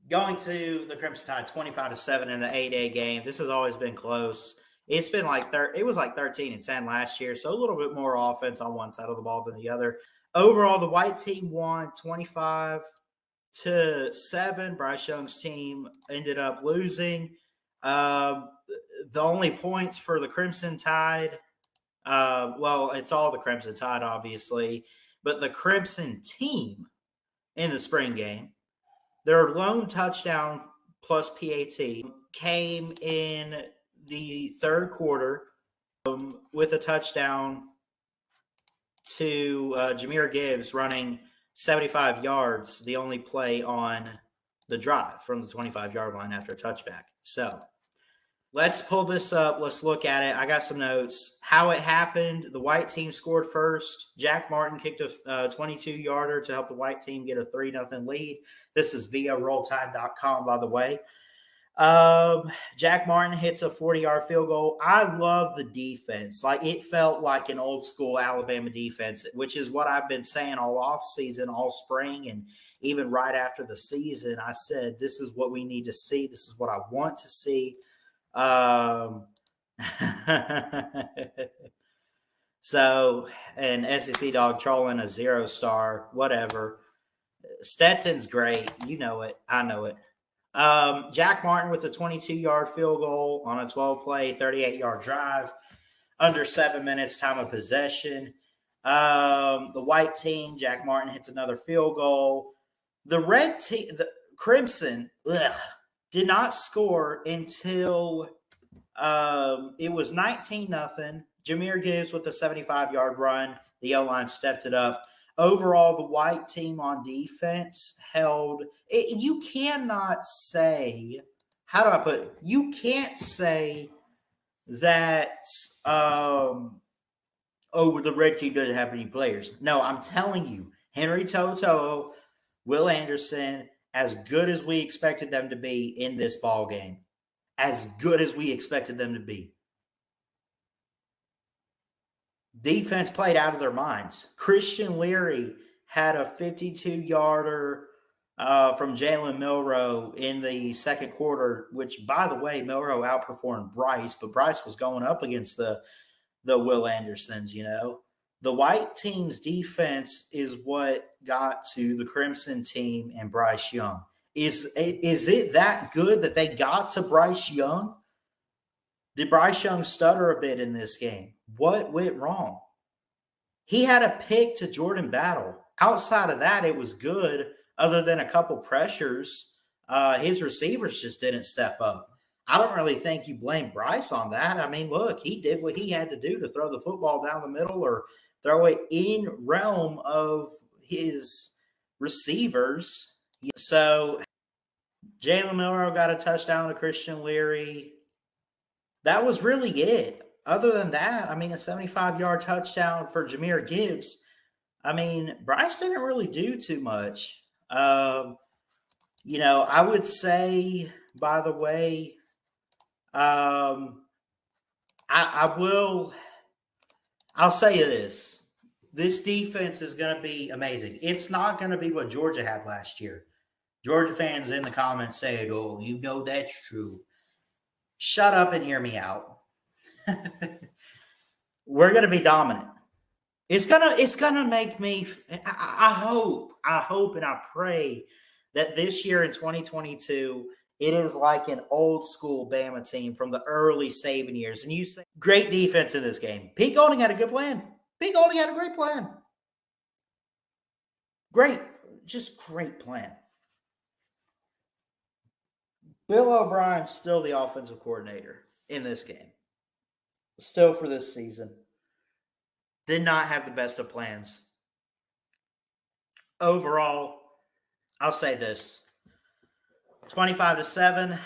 Going to the Crimson Tide 25-7 in the 8A game. This has always been close. It's been like it was like 13-10 last year, so a little bit more offense on one side of the ball than the other. Overall, the white team won 25-7. Bryce Young's team ended up losing. The only points for the Crimson Tide, well, it's all the Crimson Tide, obviously, but the Crimson team in the spring game, their lone touchdown plus PAT came in the third quarter with a touchdown to Jahmyr Gibbs running 75 yards, the only play on the drive from the 25-yard line after a touchback. So let's pull this up. Let's look at it. I got some notes. How it happened, the white team scored first. Jack Martin kicked a 22-yarder to help the white team get a 3-0 lead. This is via rolltime.com, by the way. Jack Martin hits a 40-yard field goal. I love the defense. Like, it felt like an old-school Alabama defense, which is what I've been saying all offseason, all spring, and even right after the season. I said, this is what we need to see. This is what I want to see. So, an SEC dog trolling a 0-star, whatever. Stetson's great. You know it. I know it. Jack Martin with a 22-yard field goal on a 12-play, 38-yard drive, under 7 minutes time of possession. The white team, Jack Martin hits another field goal. The red team, the Crimson, did not score until it was 19-0. Jahmyr Gibbs with a 75-yard run. The O-line stepped it up. Overall, the white team on defense held – you cannot say – how do I put it? You can't say that the red team doesn't have any players. No, I'm telling you, Henry Toto, Will Anderson, as good as we expected them to be in this ball game, as good as we expected them to be. Defense played out of their minds. Christian Leary had a 52-yarder from Jalen Milroe in the second quarter, which, by the way, Milroe outperformed Bryce, but Bryce was going up against the Will Andersons, you know. The white team's defense is what got to the Crimson team and Bryce Young. Is it that good that they got to Bryce Young? Did Bryce Young stutter a bit in this game? What went wrong? He had a pick to Jordan Battle. Outside of that, it was good, other than a couple pressures. His receivers just didn't step up. I don't really think you blame Bryce on that. I mean, look, he did what he had to do to throw the football down the middle or throw it in realm of his receivers. So Jalen Milroe got a touchdown to Christian Leary. That was really it. Other than that, I mean, a 75-yard touchdown for Jahmyr Gibbs. I mean, Bryce didn't really do too much. You know, I would say, by the way, I'll say this. This defense is going to be amazing. It's not going to be what Georgia had last year. Georgia fans in the comments saying, oh, you know that's true. Shut up and hear me out. We're going to be dominant. It's gonna make me – I hope and I pray that this year in 2022 it is like an old-school Bama team from the early Saban years. And you say great defense in this game. Pete Golding had a good plan. Pete Golding had a great plan. Great. Just great plan. Bill O'Brien's still the offensive coordinator in this game. Still for this season. Did not have the best of plans. Overall, I'll say this. 25-7,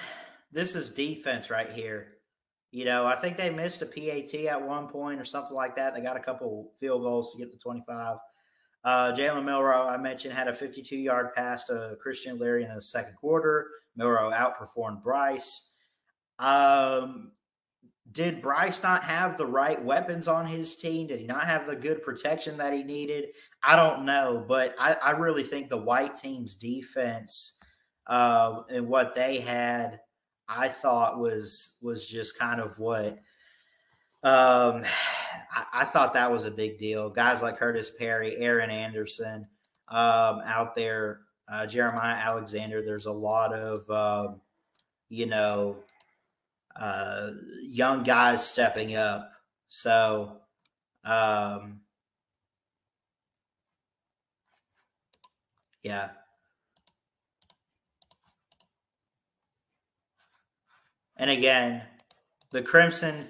this is defense right here. You know, I think they missed a PAT at one point or something like that. They got a couple field goals to get the 25. Jalen Milroe, I mentioned, had a 52-yard pass to Christian Leary in the second quarter. Milroe outperformed Bryce. Did Bryce not have the right weapons on his team? Did he not have the good protection that he needed? I don't know, but I really think the white team's defense and what they had, I thought was just kind of what I thought that was a big deal. Guys like Curtis Perry, Aaron Anderson out there, Jeremiah Alexander. There's a lot of you know young guys stepping up. So yeah. And again, the Crimson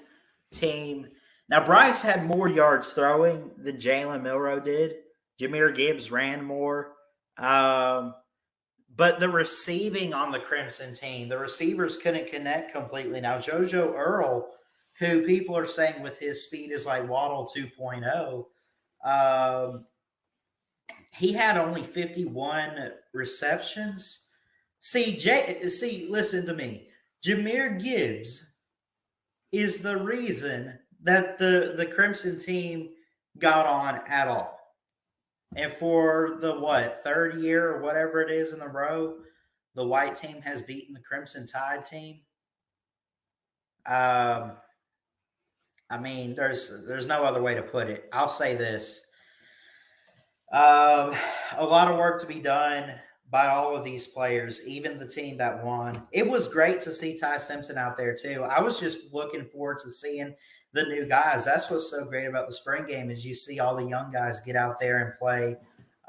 team. Now, Bryce had more yards throwing than Jalen Milroe did. Jahmyr Gibbs ran more. But the receiving on the Crimson team, the receivers couldn't connect completely. Now, JoJo Earl, who people are saying with his speed is like Waddle 2.0, he had only 51 receptions. See, listen to me. Jahmyr Gibbs is the reason that the Crimson team got on at all. And for the, third year or whatever it is in a row, the white team has beaten the Crimson Tide team. I mean, there's no other way to put it. I'll say this. A lot of work to be done by all of these players, even the team that won. It was great to see Ty Simpson out there too. I was just looking forward to seeing the new guys. That's what's so great about the spring game is you see all the young guys get out there and play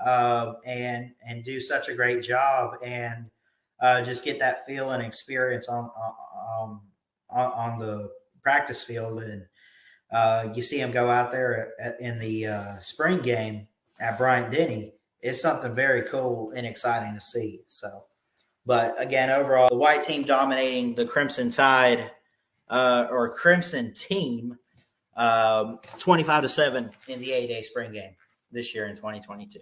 and do such a great job and just get that feel and experience on the practice field. And you see them go out there in the spring game at Bryant-Denny. It's something very cool and exciting to see. So, but again, overall, the white team dominating the Crimson Tide or Crimson team 25-7 in the 8A spring game this year in 2022.